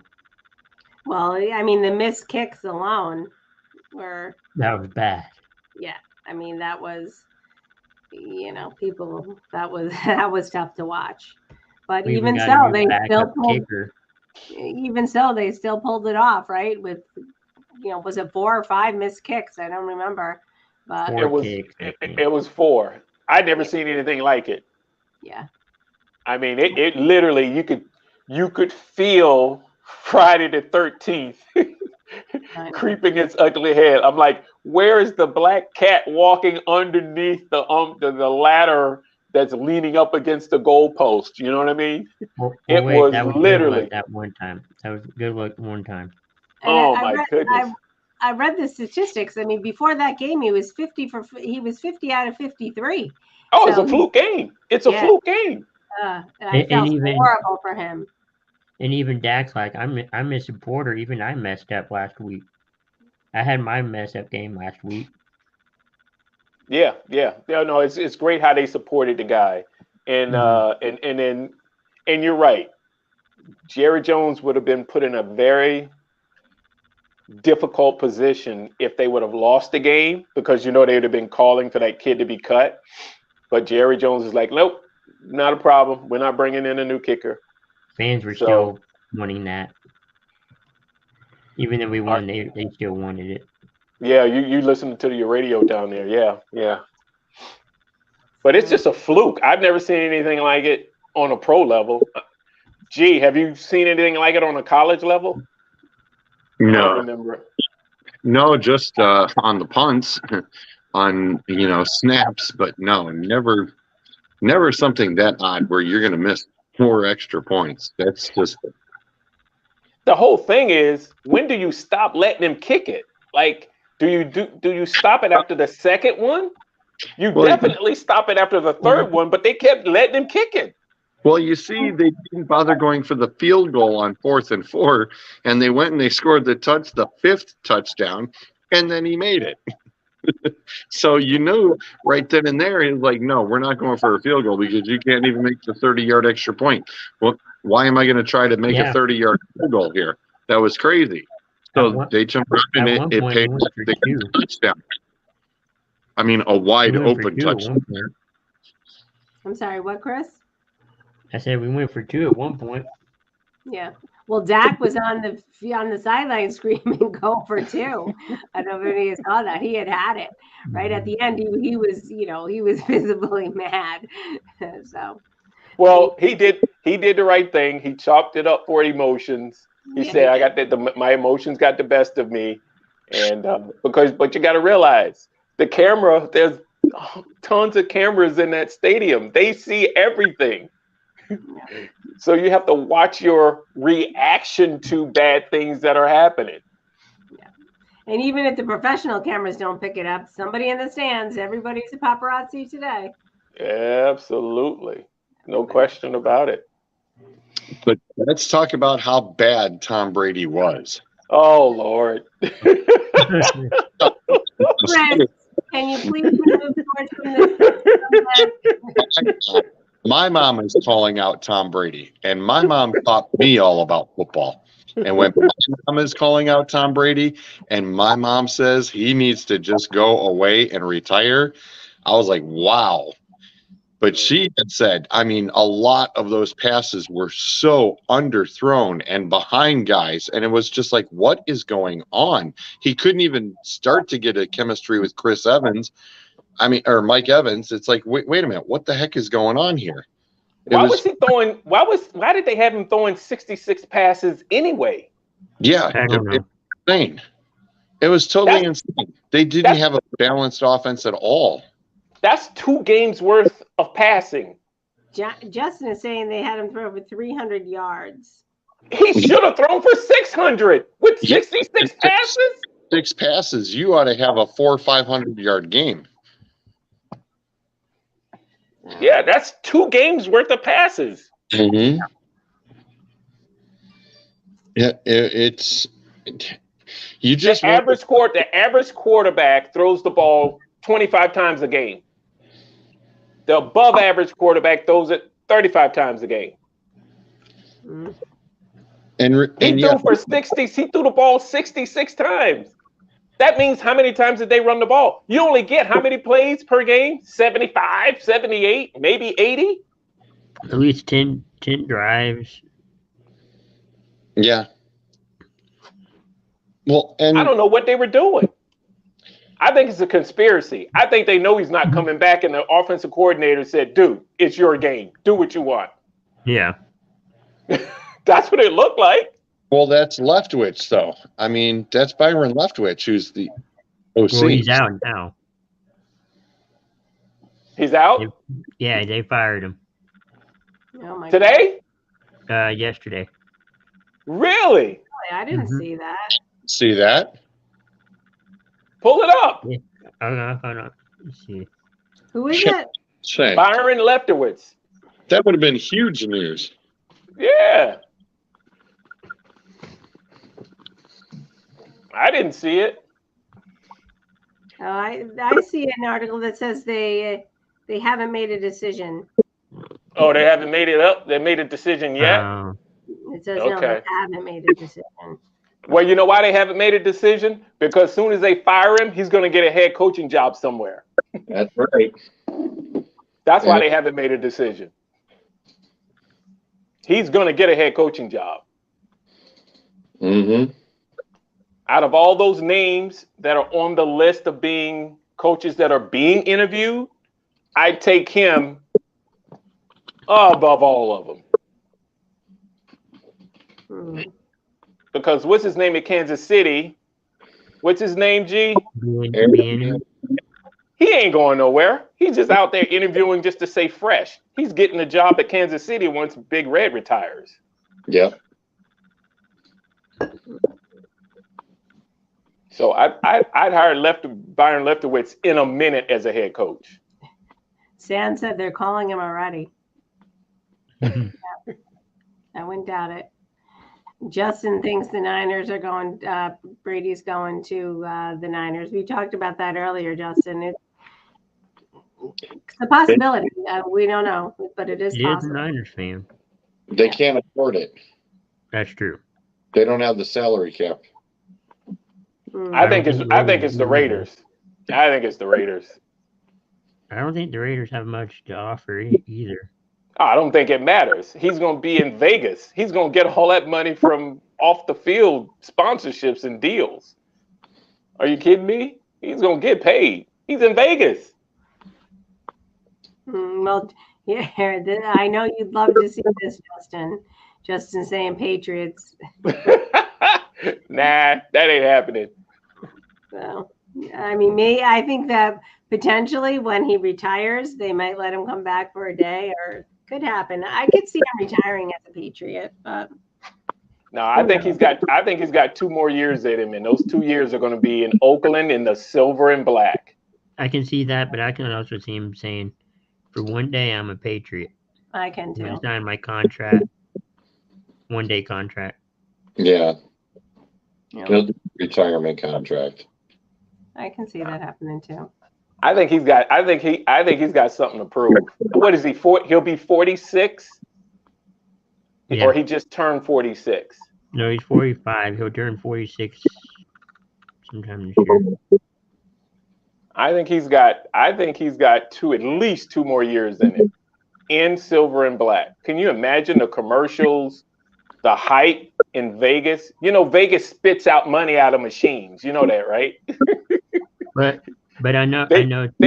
Well, I mean, the missed kicks alone were, That was bad. yeah. I mean, that was, people. That was that was tough to watch. But We even even got so, a new they still backup pulled. kicker. Even so, they still pulled it off, right? With, was it 4 or 5 missed kicks? I don't remember, but 4 It was kicks. I think. it was 4. I'd never seen anything like it. yeah. I mean, it literally you could feel Friday the 13th I know. creeping its ugly head. I'm like, where is the black cat walking underneath the ladder that's leaning up against the goalpost? You know what I mean? Well, It wait, was that was literally. good luck that one time. That was good luck one time. And Oh I my read, goodness. I read the statistics. I mean, before that game, he was 50 out of 53. Oh, it's So a fluke game. It's a Yeah. fluke game. And I And felt even- horrible for him. And even Dak's like, I'm a supporter. Even I messed up last week. I had my mess up game last week. Yeah. No, it's great how they supported the guy, and and you're right. Jerry Jones would have been put in a very difficult position if they would have lost the game, because they would have been calling for that kid to be cut. But Jerry Jones is like, nope, not a problem. We're not bringing in a new kicker. Fans were So- still wanting that. Even though we won, they still wanted it. Yeah, you listen to your radio down there. Yeah. But it's just a fluke. I've never seen anything like it on a pro level. Gee, have you seen anything like it on a college level? I don't No, remember it. no, just on the punts, on snaps, but no, never something that odd where you're going to miss 4 extra points. That's just The whole thing is, when do you stop letting him kick it? Like, do you stop it after the second one? You Well, definitely stop it after the third one, but they kept letting him kick it. well. You see, they didn't bother going for the field goal on 4th and 4, and they went and they scored the 5th touchdown, and then he made it. So right then and there, he's like, no, we're not going for a field goal because you can't even make the 30-yard extra point. Well, why am I going to try to make a 30-yard field goal here? That was crazy. So they jumped up and at one it point, paid we went for the 2. touchdown. I mean, a wide We went for open 2 at touchdown. one point. I'm sorry, what, Chris? I said we went for 2 at one point. Yeah. Well, Dak was on the sideline screaming, "Go for 2." I don't know if any of you saw that. He had it right at the end. He was visibly mad. So. Well, he did the right thing. He chopped it up for emotions. He Yeah, said, "I got my emotions got the best of me," and but you got to realize the camera. There's tons of cameras in that stadium. They see everything. So you have to watch your reaction to bad things that are happening. And even if the professional cameras don't pick it up, somebody in the stands, everybody's a paparazzi today. Absolutely. No question about it. But let's talk about how bad Tom Brady was. Oh, Lord. Chris, can you please move towards from this? My mom is calling out Tom Brady, and my mom taught me all about football. And when my mom is calling out Tom Brady, and my mom says he needs to just go away and retire, I was like, wow. But she had said, I mean, a lot of those passes were so underthrown and behind guys. And it was just like, what is going on? He couldn't even start to get a chemistry with Chris Evans. Or Mike Evans. It's like, wait a minute, what the heck is going on here? Why did they have him throwing 66 passes anyway? Yeah, I don't know. it was insane. It was totally insane. They didn't have a balanced offense at all. That's 2 games worth of passing. Justin is saying they had him throw for 300 yards. He should have thrown for 600 with 66 passes. 6 passes, you ought to have a 400 or 500 yard game. Yeah, that's 2 games worth of passes. Mm-hmm. Yeah, it's you just The average quarterback throws the ball 25 times a game. The above average quarterback throws it 35 times a game. Mm. He threw for 60. He threw the ball 66 times. That means how many times did they run the ball? You only get how many plays per game? 75, 78, maybe 80? At least 10 drives. Yeah. Well, and I don't know what they were doing. I think it's a conspiracy. I think they know he's not coming back, and the offensive coordinator said, dude, it's your game. Do what you want. Yeah. That's what it looked like. well, that's Leftwich, though. I mean, that's Byron Leftwich, who's the OC. Well, he's out now. He's out Yeah, they fired him Oh my today? yesterday. Really? God, I didn't Mhm. see that. See that? Pull it up. Hold on. Let's see. Who is Shit. it? Say, Byron Leftwich. that would have been huge news. Yeah. I didn't see it. Oh, I see an article that says they haven't made a decision. Oh, they haven't made it up. They made a decision yet. It says no, they Okay. haven't made a decision. Well, you know why they haven't made a decision? Because as soon as they fire him, he's going to get a head coaching job somewhere. That's right. That's why Yeah. they haven't made a decision. He's going to get a head coaching job. Mm-hmm. Out of all those names that are on the list of being coaches that are being interviewed, I'd take him above all of them. Hmm. Because what's his name at Kansas City? What's his name, G? Being He ain't going nowhere. He's just out there interviewing just to say fresh. He's getting a job at Kansas City once Big Red retires. Yep. So I'd hire Byron Leftwich in a minute as a head coach. Stan said they're calling him already. I wouldn't doubt it. Justin thinks the Niners are going, Brady's going to the Niners. We talked about that earlier, Justin. It's a possibility. We don't know, but it is He is a possible. Niners fan. They can't afford it. That's true. They don't have the salary cap. Hmm. I think it's the Raiders. I think it's the Raiders. I don't think the Raiders have much to offer either. I don't think it matters. He's going to be in Vegas. He's going to get all that money from off the field sponsorships and deals. Are you kidding me? He's going to get paid. He's in Vegas. Well, yeah, I know you'd love to see this, Justin. Justin saying Patriots. Nah, that ain't happening. So, I mean, I think that potentially when he retires, they might let him come back for a day, or could happen. I could see him retiring as a Patriot, but No, I think he's got 2 more years in him, and those 2 years are going to be in Oakland in the silver and black. I can see that, but I can also see him saying, for one day, I'm a Patriot. I can I'm going too. to sign my contract, 1-day contract. Yeah. You know, He'll do a retirement contract. I can see that happening too. I think he's got something to prove. What is he? He'll be 46, Yeah. or he just turned 46. No, he's 45. He'll turn 46 sometime this year. I think he's got at least 2 more years in it, in silver and black. Can you imagine the commercials, the hype in Vegas? You know, Vegas spits out money out of machines. You know that, right? But I know They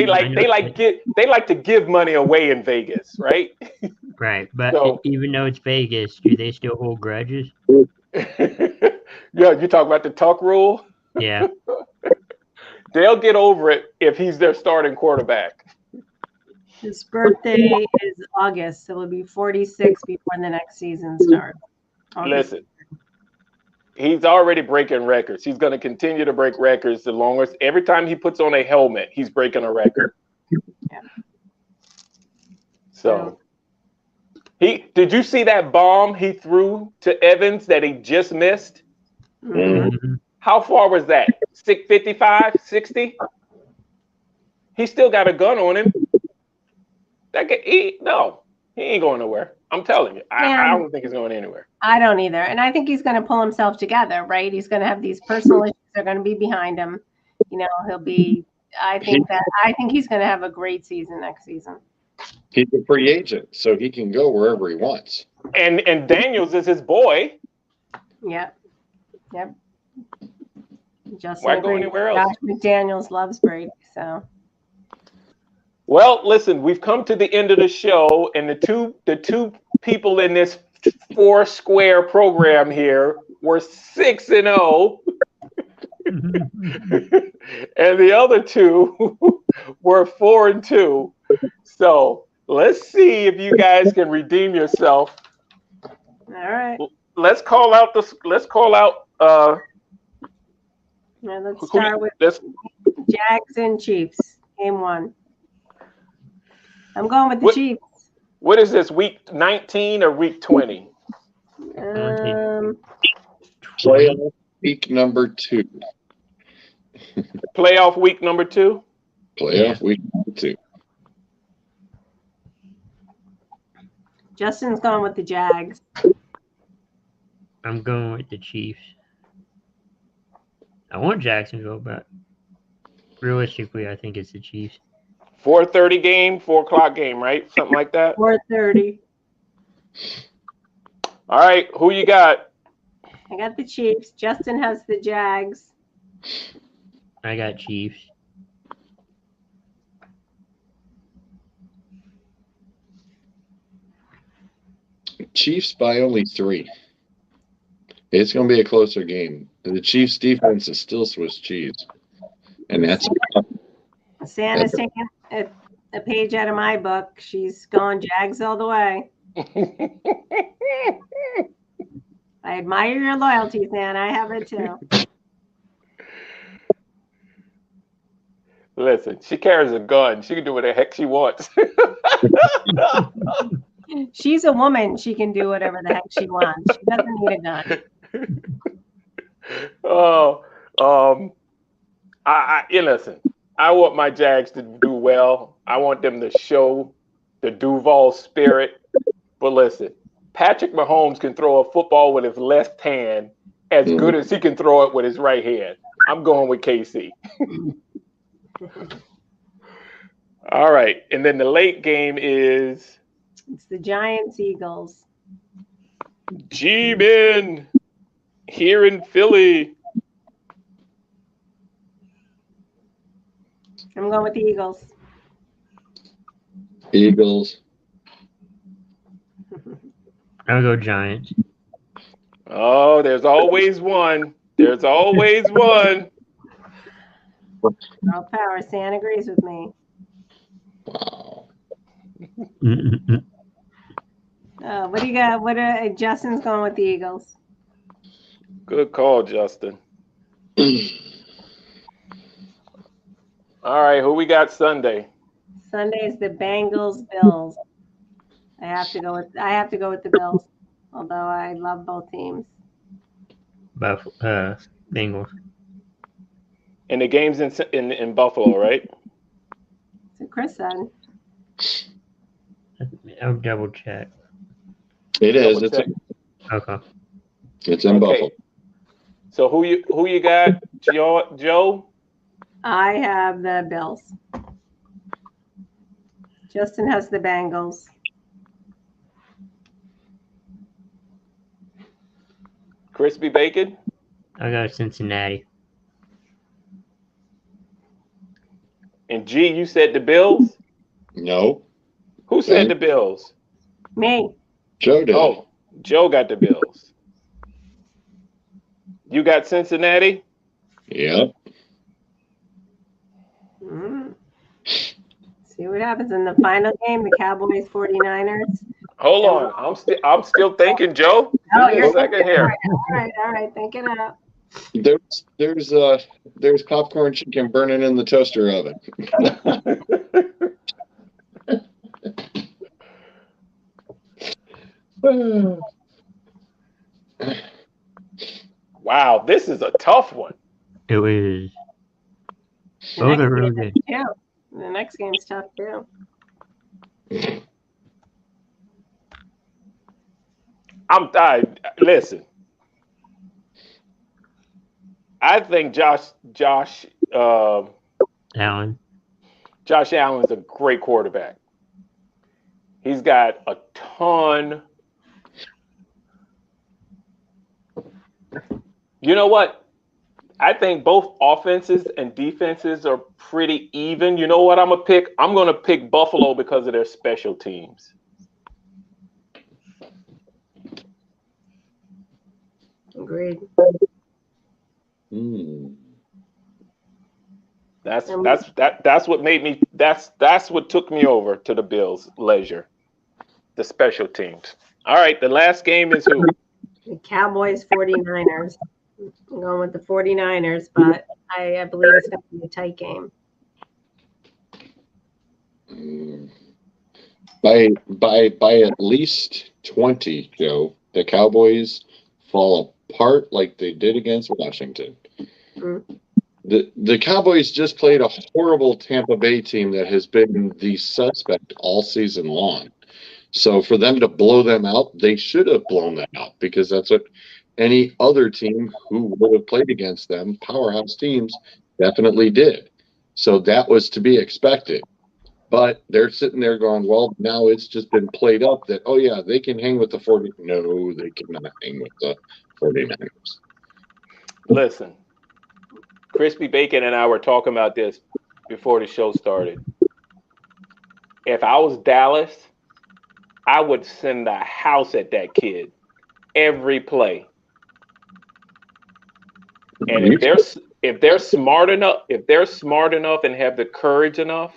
I like to give money away in Vegas, right? right. But So- even though it's Vegas, do they still hold grudges? Yeah, you talk about the tuck rule. Yeah. They'll get over it if he's their starting quarterback. His birthday is August, so he'll be 46 before the next season starts. August. Listen, he's already breaking records. He's going to continue to break records as long as every time he puts on a helmet, he's breaking a record. Yeah. So, did you see that bomb he threw to Evans that he just missed? Mhm. Mhm. How far was that? 55, 60? He still got a gun on him. He ain't going nowhere. I'm telling you. I don't think he's going anywhere. I don't either. And I think he's going to pull himself together, right? He's going to have these personal issues that are going to be behind him. You know, I think he's going to have a great season next season. He's a free agent, so he can go wherever he wants. And Daniels is his boy. Yep. Just Why go anywhere else? Josh McDaniels loves Brady, so. Well, listen, we've come to the end of the show, and the two people in this four square program here were 6-0, and the other two were 4-2. So let's see if you guys can redeem yourself. All right. Let's call out. Now let's start with Jags and Chiefs. Game 1. I'm going with the Chiefs. What is this, week 19 or week 20? Playoff week number 2. Playoff week number 2? Playoff week number 2. Justin's going with the Jags. I'm going with the Chiefs. I want Jacksonville, but realistically, I think it's the Chiefs. 4:30 game, 4 o'clock game, right? Something like that. 4:30. All right, who you got? I got the Chiefs. Justin has the Jags. I got Chiefs. Chiefs by only 3. It's going to be a closer game. The Chiefs' defense is still Swiss cheese, and that's Santa's taking a page out of my book. She's going Jags all the way. I admire your loyalty, Santa. I have it too. Listen, she carries a gun. She can do what the heck she wants. She's a woman. She can do whatever the heck she wants. She doesn't need a gun. Listen, I want my Jags to do well. I want them to show the Duval spirit. But listen, Patrick Mahomes can throw a football with his left hand as good as he can throw it with his right hand. I'm going with KC. All right. And then the late game is It's the Giants Eagles. G-Men here in Philly. I'm going with the Eagles. Eagles. I'll go Giants. Oh, there's always one. There's always one. Girl power. Santa agrees with me. Wow. What do you got? Justin's going with the Eagles. Good call, Justin. All right, who we got Sunday? Sunday's the Bengals Bills. I have to go with the Bills, although I love both teams. Bengals. And the game's in Buffalo, right? So Chris said. I'll double check. It is. Double check. Okay. It's in Buffalo. So who you got, Joe? I have the Bills. Justin has the Bengals. Crispy Bacon? I got Cincinnati. And G, you said the Bills? No. Who said the Bills? Me. Joe did. Oh, Joe got the Bills. You got Cincinnati? Yep. See what happens in the final game, the Cowboys 49ers. Hold on. I'm still thinking, Joe. Oh, Give me you're a second here. All right, think it up. There's popcorn chicken burning in the toaster oven. Wow, this is a tough one. It was. The Both next are really game good. is too. The next game's tough too. Listen. I think Josh Allen. Allen's a great quarterback. He's got a ton. You know what? I think both offenses and defenses are pretty even. You know what I'm gonna pick? I'm gonna pick Buffalo because of their special teams. Agreed. That's what made me. That's what took me over to the Bills' leisure. The special teams. All right, the last game is who? The Cowboys 49ers. I'm going with the 49ers, but I believe it's going to be a tight game. By at least 20, Joe, the Cowboys fall apart like they did against Washington. Mm. The Cowboys just played a horrible Tampa Bay team that has been the suspect all season long. So for them to blow them out, they should have blown them out because that's what any other team who would have played against them, powerhouse teams, definitely did. So that was to be expected. But they're sitting there going, well, now it's just been played up that, oh, yeah, they can hang with the 40. No, they cannot hang with the 49ers. Listen, Crispy Bacon and I were talking about this before the show started. If I was Dallas, I would send the house at that kid every play. And if they're smart enough and have the courage enough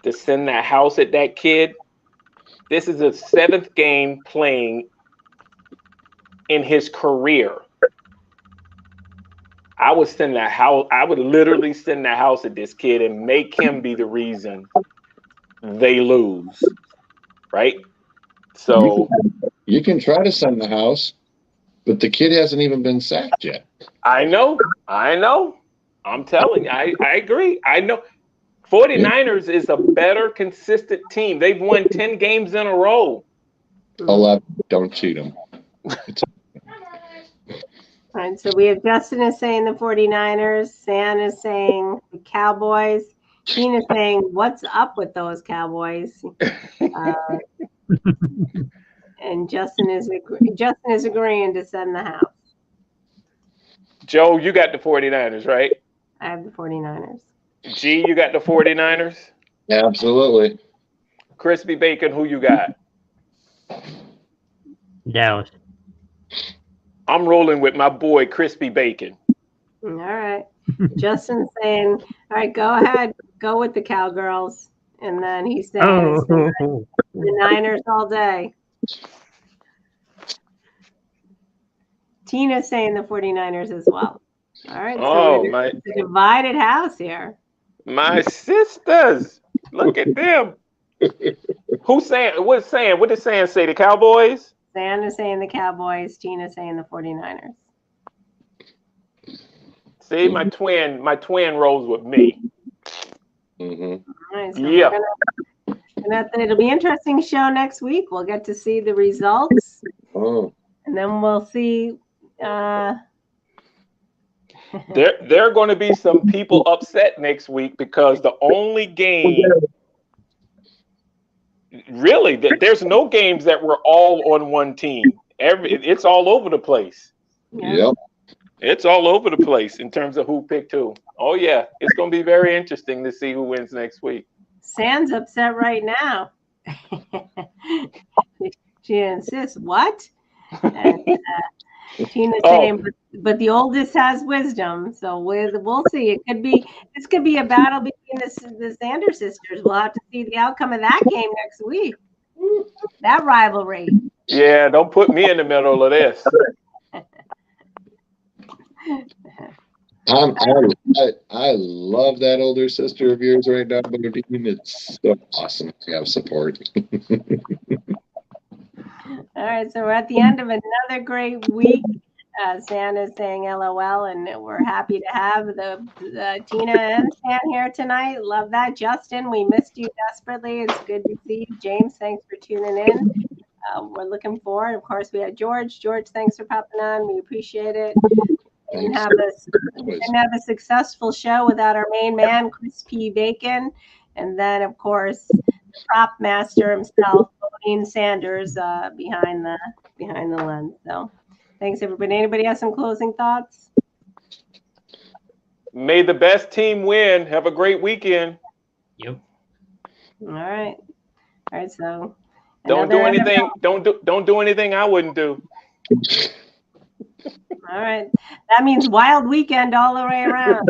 to send that house at that kid, this is his 7th game playing in his career. I would literally send the house at this kid and make him be the reason they lose. Right? So you can try to send the house, but the kid hasn't even been sacked yet. I know. I'm telling you, I agree. I know 49ers is a better consistent team. They've won 10 games in a row. 11, don't cheat them. All right, so we have Justin is saying the 49ers, Sam is saying the Cowboys, Tina is saying, what's up with those Cowboys? And Justin is agreeing to send the house. Joe, you got the 49ers, right? I have the 49ers. G, you got the 49ers? Absolutely. Crispy Bacon, who you got? Dallas. I'm rolling with my boy Crispy Bacon. All right. Justin's saying, all right, go ahead. Go with the Cowgirls. And then he's saying the Niners all day. Tina's saying the 49ers as well. All right. So it's a divided house here. My sisters. Look at them. Who's saying? What did Sam say? The Cowboys? Sam is saying the Cowboys. Tina's saying the 49ers. See, my twin rolls with me. Mm-hmm. All right, so it'll be an interesting show next week. We'll get to see the results. Oh. And then we'll see. There are going to be some people upset next week because the only game, really, there's no games that were all on one team. It's all over the place. Yep. It's all over the place in terms of who picked who. Oh yeah, it's going to be very interesting to see who wins next week. Sam's upset right now. She insists, what? And, Tina's saying, but the oldest has wisdom, so we'll see. This could be a battle between the Sanders sisters. We'll have to see the outcome of that game next week. That rivalry. Yeah, don't put me in the middle of this. I love that older sister of yours right now, Bernadine. It's so awesome to have support. All right, so we're at the end of another great week. Stan is saying LOL, and we're happy to have the Tina and Stan here tonight. Love that. Justin, we missed you desperately. It's good to see you. James, thanks for tuning in. We're looking forward. Of course, we had George. George, thanks for popping on. We appreciate it. We didn't have a successful show without our main man, Chris P. Bacon. And then, of course, the prop master himself, Dean Sanders, behind the lens. So thanks, everybody. Anybody have some closing thoughts? May the best team win. Have a great weekend. Yep. All right. All right. So Don't do anything. Don't do anything I wouldn't do. All right. That means wild weekend all the way around.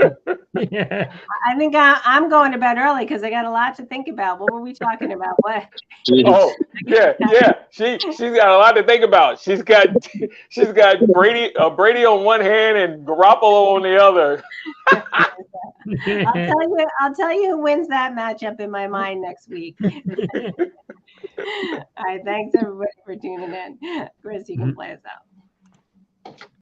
Yeah. I think I'm going to bed early because I got a lot to think about. What were we talking about? What? Oh, yeah. She's got a lot to think about. She's got Brady on one hand and Garoppolo on the other. I'll tell you who wins that matchup in my mind next week. All right. Thanks everybody for tuning in. Chris, you can play us out.